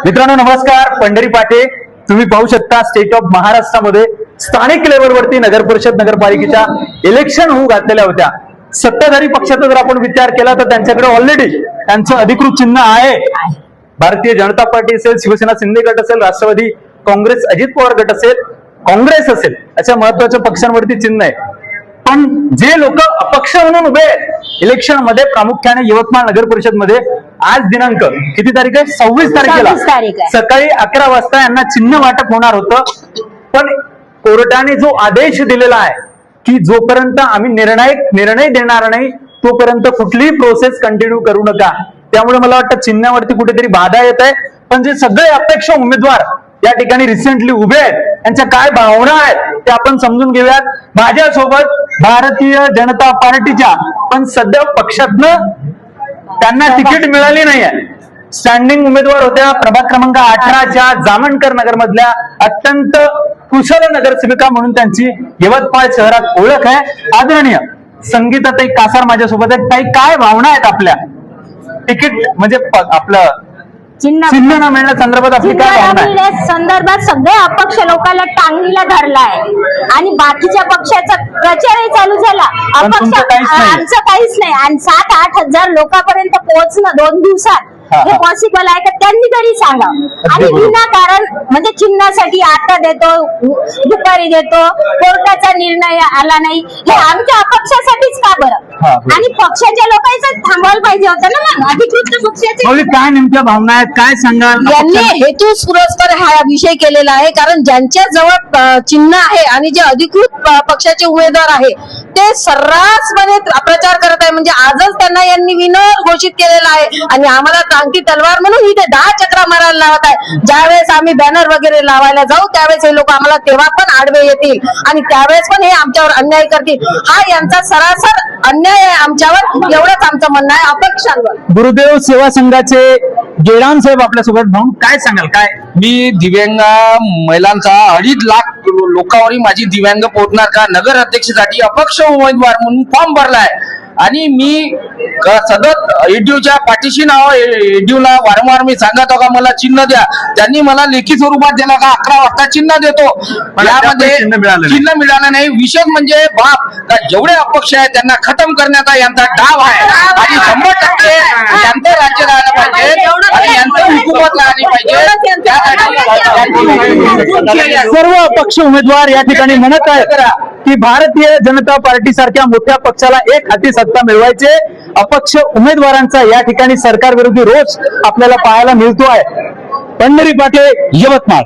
मित्रांनो नमस्कार, पंढरी पाटे. तुम्ही पाहू शकता स्टेट ऑफ महाराष्ट्रामध्ये स्थानिक लेवलवरती नगर परिषद नगरपालिकेच्या इलेक्शन होऊ घातलेल्या होत्या. सत्ताधारी पक्षाचा जर आपण विचार केला तर त्यांच्याकडे ऑलरेडी त्यांचं अधिकृत चिन्ह आहे. भारतीय जनता पार्टी असेल, शिवसेना शिंदे गट असेल, राष्ट्रवादी काँग्रेस अजित पवार गट असेल, काँग्रेस असेल, अशा महत्वाच्या पक्षांवरती चिन्ह आहे. पण जे लोक अपक्ष म्हणून उभे इलेक्शन मध्ये, प्रामुख्याने यवतमाळ नगर परिषद मध्ये आज दिनांक किती तारीख आहे? 26 तारखेला सकाळी 11 वाजता यांना चिन्ह वाटप होणार होतं. पण कोर्टाने जो आदेश दिलेला आहे की जोपर्यंत आम्ही निर्णय देणार नाही तोपर्यंत कुठलीही प्रोसेस कंटिन्यू करू नका. त्यामुळे मला वाटतं चिन्हावरती कुठेतरी बाधा येत आहे. पण जे सगळे अपेक्षा उमेदवार या ठिकाणी रिसेंटली उभे आहेत त्यांच्या काय भावना आहेत ते आपण समजून घेऊयात. माझ्यासोबत भारतीय जनता पार्टीच्या पण सध्या पक्षातनं त्यांना तिकीट मिळाली नाहीये, स्टँडिंग उमेदवार होत्या, प्रभाग क्रमांक 18च्या जामणकर नगर मधल्या अत्यंत कुशल नगरसेविका म्हणून त्यांची यवतमाळ शहरात ओळख आहे. आदरणीय संगीताताई कासार माझ्यासोबत आहेत. ताई, काय भावना आहेत आपल्या तिकीट म्हणजे आपलं चिन्ह न मिळण्या संदर्भात आपली काय भावना आहे? संदर्भात सगळे अपक्ष लोकांना टांगणीला धरलाय आणि बाकीच्या पक्षाचा प्रचारही चालू झाला. अपक्ष आमचं काहीच नाही. आणि 7-8 हजार लोकांपर्यंत पोहोचणं 2 दिवसात हे पॉसिबल आहे का? त्यांनी तरी सांगा. आणि विनाकारण म्हणजे चिन्हासाठी आता देतो, दुपारी देतो, कोर्टाचा निर्णय आला नाही, हे आमच्या अपक्षासाठीच का बरं? आणि पक्षाच्या लोकांचं थांबवायला पाहिजे होतं ना. मग अधिकृत पक्षाचे काय नेमक्या भावना आहेत, काय सांगाल? यांनी हेतू पुरस्कार हा विषय केलेला आहे, कारण ज्यांच्या जवळ चिन्ह आहे आणि जे अधिकृत पक्षाचे उमेदवार आहे ते सर्रासपणे प्रचार करत आहे. म्हणजे आजच त्यांना यांनी विनर घोषित केलेला आहे आणि आम्हाला टांगती तलवार म्हणून इथे 10 चक्रा मारायला लावत आहे. ज्यावेळेस आम्ही बॅनर वगैरे लावायला जाऊ त्यावेळेस हे लोक आम्हाला तेव्हा पण आडवे येतील आणि त्यावेळेस पण हे आमच्यावर अन्याय करतील. हा यांचा सरासर अन्याय आहे आमच्यावर, एवढंच आमचं म्हणणं आहे अपक्षांवर. गुरुदेव सेवा संघाचे गेडाम साहेब आपल्यासोबत, भाऊ काय सांगाल? काय मी दिव्यांग महिलांचा 2.5 लाख लोकांवर माझी दिव्यांग पोहोचणार का नगर अध्यक्षसाठी अपक्ष उमेदवार म्हणून फॉर्म भरलाय. आणि मी सतत एडीओच्या पाठीशी नाव, एडीओला वारंवार मी सांगत होता मला चिन्ह द्या. त्यांनी मला लेखी स्वरूपात दिला का 11 वाजता चिन्ह देतो. यामध्ये चिन्ह मिळालं नाही. विशेष म्हणजे बाप जेवढे अपक्ष आहेत त्यांना खतम करण्याचा यांचा डाव आहे आणि 100% यांचं राज्य राहायला पाहिजे आणि यांचं हुकूमत राहिली पाहिजे. सर्व अपक्ष उमेदवार या ठिकाणी म्हणत आहेत की भारतीय जनता पार्टी सारख्या मोठ्या पक्षाला एक हाती सत्ता मिळवायचे. अपक्ष उमेदवारांचा या ठिकाणी सरकार विरोधी रोष आपल्याला पाहायला मिळतो आहे. पंढरी पाटे, यवतमाळ.